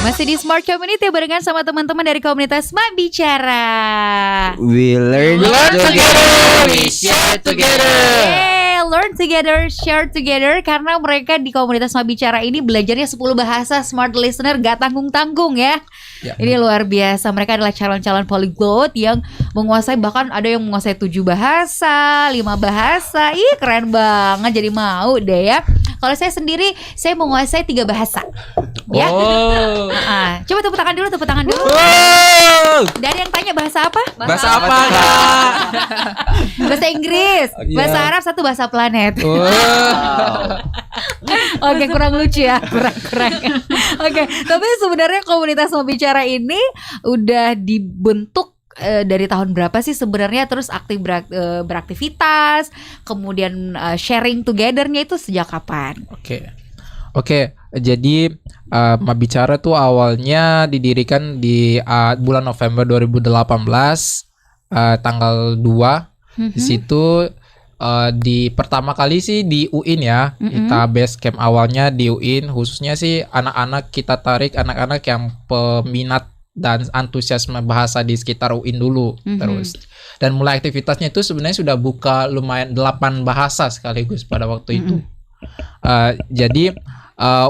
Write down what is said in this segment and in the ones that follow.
Masih di Smart Community barengan sama teman-teman dari komunitas Mak Bicara. We learn together, we share together. Learn together, share together. Karena mereka di komunitas Mak Bicara ini belajarnya 10 bahasa. Smart listener gak tanggung-tanggung ya. Ini luar biasa. Mereka adalah calon-calon polyglot yang menguasai, bahkan ada yang menguasai 7 bahasa, 5 bahasa. Ih keren banget, jadi mau deh ya. Kalau saya sendiri, saya menguasai 3 bahasa. Ya. Coba tepuk tangan dulu, tepuk tangan dulu. Dari yang tanya bahasa apa? Bahasa apa Kak? Bahasa Inggris, bahasa Arab, 1 bahasa planet. Oke, kurang lucu ya, kurang. Oke, tapi sebenarnya komunitas Mau Bicara ini udah dibentuk dari tahun berapa sih sebenarnya, terus aktif beraktivitas, kemudian sharing together-nya itu sejak kapan? Oke, jadi Mak Bicara tuh awalnya didirikan di bulan November 2018, tanggal 2. Di situ di pertama kali sih di UIN ya. Kita base camp awalnya di UIN, khususnya sih anak-anak kita tarik, anak-anak yang peminat dan antusiasme bahasa di sekitar UIN dulu. Terus dan mulai aktivitasnya itu sebenarnya sudah buka lumayan 8 bahasa sekaligus pada waktu itu. Jadi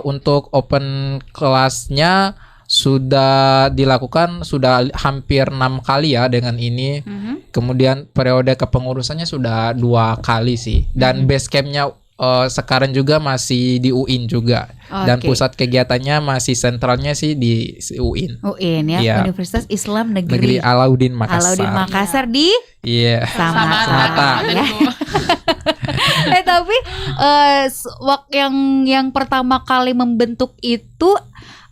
untuk open kelasnya sudah dilakukan sudah hampir 6 kali ya dengan ini. Kemudian periode kepengurusannya sudah 2 kali sih. Dan base campnya sekarang juga masih di UIN juga. Dan pusat kegiatannya masih sentralnya sih di UIN. UIN ya, Universitas Islam Negeri Alauddin Makassar. Alauddin Makassar di Samata. Ya. Tapi yang pertama kali membentuk itu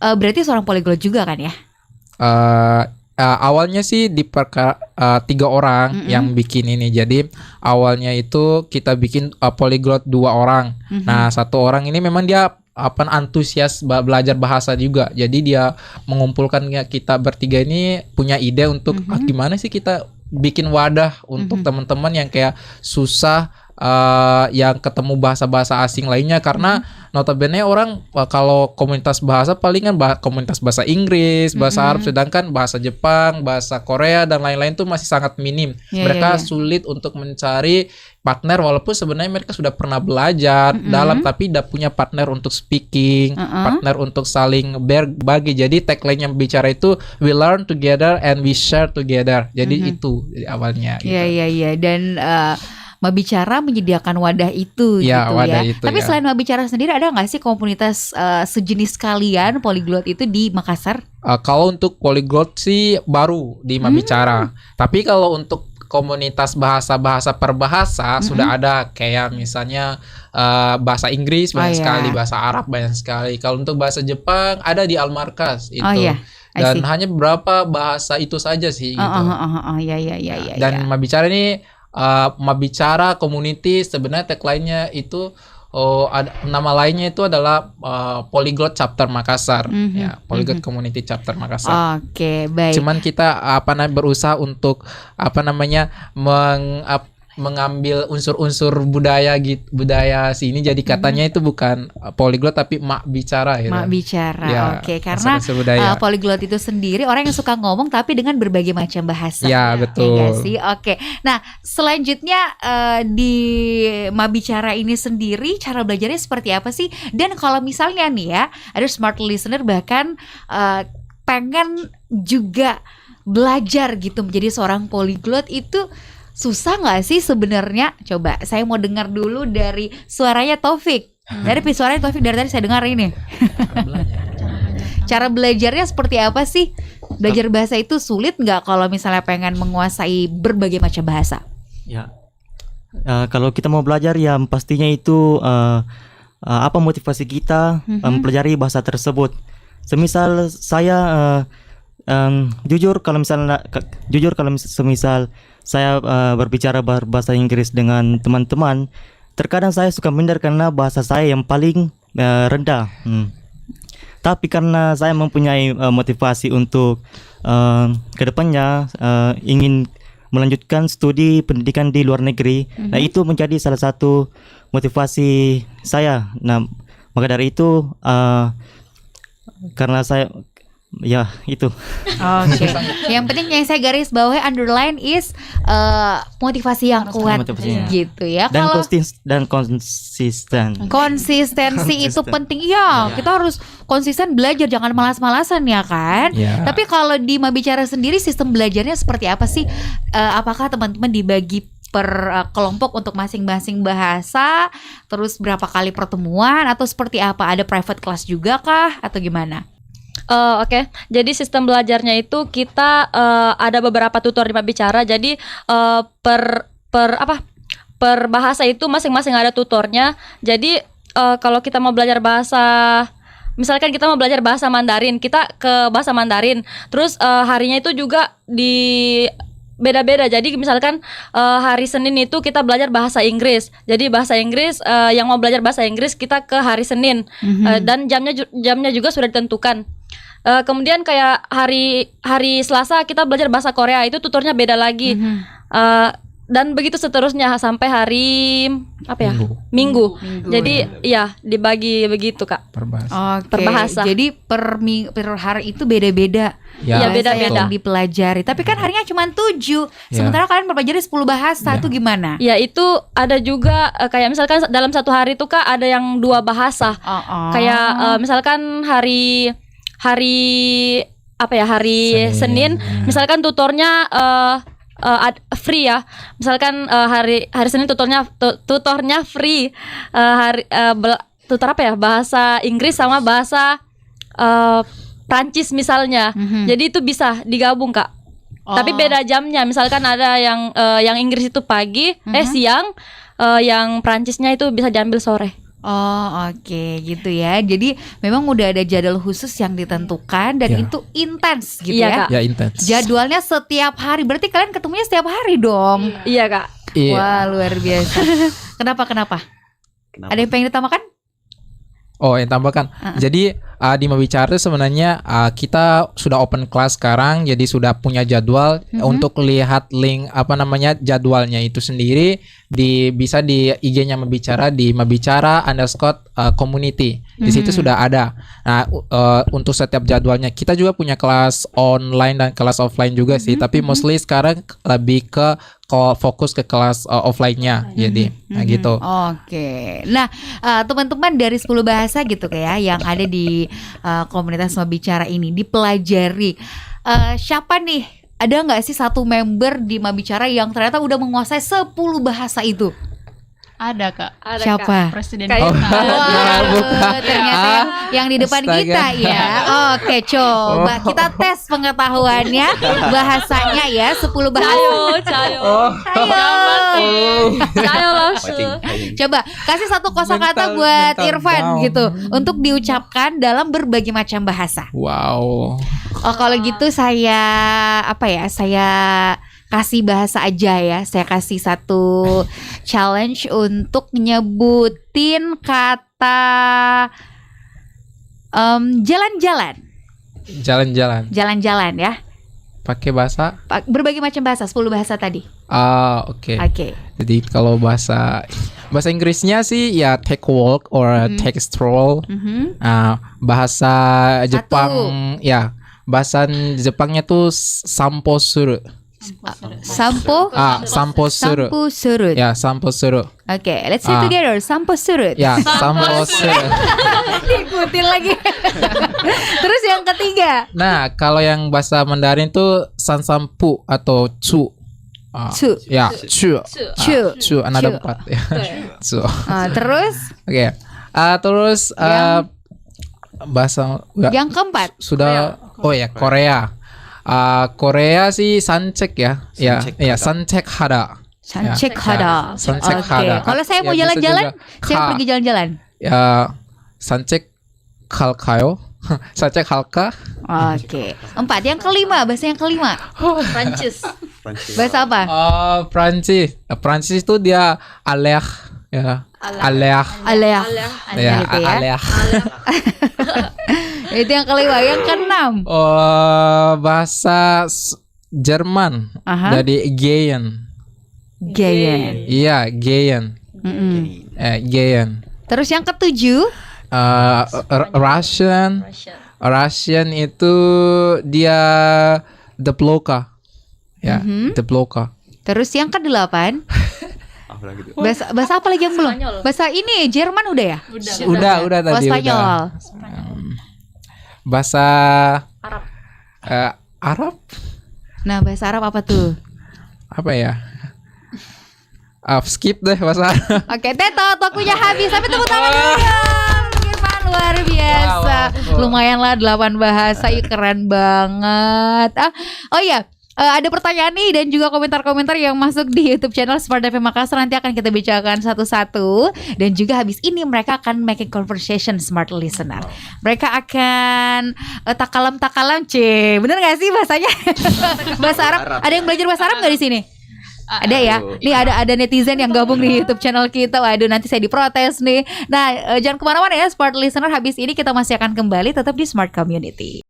berarti seorang polyglot juga kan ya? Awalnya sih 3 orang yang bikin ini. Jadi awalnya itu kita bikin polyglot 2 orang. Nah 1 orang ini memang dia antusias belajar bahasa juga. Jadi dia mengumpulkan kita bertiga ini punya ide untuk gimana sih kita bikin wadah untuk teman-teman yang kayak susah yang ketemu bahasa-bahasa asing lainnya, karena notabene orang kalau komunitas bahasa palingan komunitas bahasa Inggris, bahasa Arab, sedangkan bahasa Jepang, bahasa Korea dan lain-lain tuh masih sangat minim. Mereka sulit untuk mencari partner, walaupun sebenarnya mereka sudah pernah belajar dalam, tapi tidak punya partner untuk speaking, partner untuk saling berbagi. Jadi tagline yang bicara itu we learn together and we share together. Jadi itu awalnya. Iya. Dan Mak Bicara menyediakan wadah itu wadah ya. Itu, tapi selain Mak Bicara sendiri, ada nggak sih komunitas sejenis kalian polyglot itu di Makassar? Kalau untuk polyglot sih baru di Mak Bicara. Tapi kalau untuk komunitas bahasa perbahasa sudah ada, kayak misalnya bahasa Inggris banyak sekali, bahasa Arab banyak sekali. Kalau untuk bahasa Jepang ada di Al-Markas itu. Dan hanya beberapa bahasa itu saja sih gitu. Dan Mak Bicara ini Mak Bicara Community sebenarnya tagline-nya itu ada nama lainnya itu adalah Polyglot Chapter Makassar, ya, Polyglot Community Chapter Makassar. Oke, baik. Cuman kita berusaha untuk mengambil unsur-unsur budaya sini, jadi katanya itu bukan polyglot tapi Mak Bicara gitu. Mak Bicara. Oke, karena polyglot itu sendiri orang yang suka ngomong tapi dengan berbagai macam bahasa. Ya, betul. Ya sih? Oke. Nah, selanjutnya di Mak Bicara ini sendiri cara belajarnya seperti apa sih? Dan kalau misalnya nih ya, ada smart listener bahkan pengen juga belajar gitu menjadi seorang polyglot, itu susah nggak sih sebenarnya? Coba saya mau dengar dulu dari suaranya Taufik. Dari suaranya Taufik dari tadi saya dengar ini. Cara belajarnya seperti apa sih? Belajar bahasa itu sulit nggak kalau misalnya pengen menguasai berbagai macam bahasa? Ya, kalau kita mau belajar ya pastinya itu apa motivasi kita mempelajari bahasa tersebut. Semisal saya jujur kalau semisal saya berbicara bahasa Inggris dengan teman-teman, terkadang saya suka minder karena bahasa saya yang paling rendah. Tapi karena saya mempunyai motivasi untuk kedepannya ingin melanjutkan studi pendidikan di luar negeri, nah itu menjadi salah satu motivasi saya. Nah, maka dari itu karena Ya itu. Oke. Yang penting yang saya garis bawahi underline is motivasi yang kuat Motivasinya. gitu ya. Dan Kalau konsisten. konsistensi itu penting ya. Kita harus konsisten belajar, jangan malas-malasan ya kan. Ya. Tapi kalau di Mabicara sendiri sistem belajarnya seperti apa sih? Apakah teman-teman dibagi per kelompok untuk masing-masing bahasa, terus berapa kali pertemuan atau seperti apa? Ada private class juga kah atau gimana? Oke. Jadi sistem belajarnya itu kita ada beberapa tutor di Mabicara. Jadi per bahasa itu masing-masing ada tutornya. Jadi kalau kita mau belajar bahasa, misalkan kita mau belajar bahasa Mandarin, kita ke bahasa Mandarin. Terus harinya itu juga di beda-beda. Jadi misalkan hari Senin itu kita belajar bahasa Inggris. Jadi bahasa Inggris yang mau belajar bahasa Inggris kita ke hari Senin. Dan jamnya juga sudah ditentukan. Kemudian kayak hari Selasa kita belajar bahasa Korea, itu tutornya beda lagi. Dan begitu seterusnya sampai hari Minggu. Jadi ya dibagi begitu Kak. Per bahasa. Oke. Per bahasa. Jadi per hari itu beda-beda. Ya, Iya, bahasa beda-beda. yang dipelajari. Tapi kan harinya cuma 7. Sementara kalian mempelajari 10 bahasa. Itu gimana? Ya itu ada juga kayak misalkan dalam satu hari itu Kak ada yang 2 bahasa. Kayak misalkan hari Senin, misalkan tutornya free ya. Misalkan hari Senin tutornya free. Tutor bahasa Inggris sama bahasa Prancis misalnya. Jadi itu bisa digabung Kak. Tapi beda jamnya. Misalkan ada yang Inggris itu pagi, siang, yang Prancisnya itu bisa diambil sore. Oke, gitu ya. Jadi memang udah ada jadwal khusus yang ditentukan dan itu intens gitu Iya, ya. Kak. Ya intens. Jadwalnya setiap hari. Berarti kalian ketemunya setiap hari dong. Iya Kak. Iya. Wah, luar biasa. Kenapa? Ada yang pengen ditambahkan? Oh, yang tambahkan. Jadi di Mabicara sebenarnya kita sudah open class sekarang, jadi sudah punya jadwal. Untuk lihat link jadwalnya itu sendiri bisa di IG-nya Mabicara di Mabicara_community. Di situ sudah ada. Nah, untuk setiap jadwalnya kita juga punya kelas online dan kelas offline juga sih, tapi mostly sekarang lebih ke fokus ke kelas offline-nya. Jadi gitu. Oke. Nah, teman-teman dari 10 bahasa gitu kayak yang ada di komunitas Mabicara ini dipelajari. Siapa nih? Ada nggak sih satu member di Mabicara yang ternyata udah menguasai 10 bahasa itu? Ada Kak. Ada, Siapa? Kak. Presiden Kayak- kita. Wah, ternyata yang di depan Astaga. kita ya. Oke, coba kita tes pengetahuannya bahasanya ya 10 bahasa. Cayo. Ayo. Cayo langsung. Coba kasih satu kosakata Mental- buat mental Irfan down. gitu untuk diucapkan dalam berbagai macam bahasa. Wow. Oh, kalau gitu saya kasih bahasa aja ya. Saya kasih satu challenge untuk nyebutin kata jalan-jalan. Jalan-jalan ya. Pakai bahasa? Berbagai macam bahasa, 10 bahasa tadi. Oke. Oke. Jadi kalau bahasa Inggrisnya sih ya take a walk or take a stroll. Bahasa Jepang ya, bahasa Jepangnya tuh sampo suru. Sampo Sampo suru. Sampo surut. Ya, sampo suru. Oke, let's say together. Sampo surut. Ya, sampo suru. Ikutin lagi. Terus yang ketiga, Nah, kalau yang bahasa Mandarin tuh sansampu atau cu. Cu. Ya, cu. Cu. Cu, another part ya. Cu. Terus Oke. Terus bahasa yang keempat, sudah Korea. Korea sih sancek ya. Sancek hada. Sancek hada. Sancek Oke. hada. Kalau saya mau Ya, bisa jalan-jalan, juga saya pergi jalan-jalan. Ya, sancek halkayo. Sancek halka. Oke. 4. Yang kelima, bahasa yang kelima. Prancis. Bahasa apa? Prancis. Prancis itu dia aleh ya. Aleh. Alea. Ya, Gitu ya. aleh. Itu yang kelima. Yang keenam. Bahasa Jerman Aha. dari Gehen. Gaya. Iya, Gehen. Gehen. Terus yang ketujuh. Russian. Russian itu dia Deploka. Ya, Deploka. Terus yang ke-8 bahasa apa lagi yang belum? Spanyol. Bahasa ini Jerman udah ya? Udah Oh, tadi Spanyol. udah. Bahasa Arab. Arab Nah, bahasa Arab apa tuh? apa ya? Skip deh bahasa Arab. Oke, Teto, waktunya habis. Tapi tepuk tangan dulu dong. Firman luar biasa. Wow. Lumayan lah 8 bahasa, ih, keren banget. Oh iya, ada pertanyaan nih dan juga komentar-komentar yang masuk di YouTube channel Smart FM Makassar. Nanti akan kita bicarakan satu-satu. Dan juga habis ini mereka akan making conversation Smart Listener. Mereka akan takalam-takalam, bener gak sih bahasanya? Bahasa Arab. Ada yang belajar bahasa Arab gak di sini? Ada ya. Nih ada netizen yang gabung di YouTube channel kita. Waduh, nanti saya diprotes nih. Nah, jangan kemana-mana ya Smart Listener. Habis ini kita masih akan kembali tetap di Smart Community.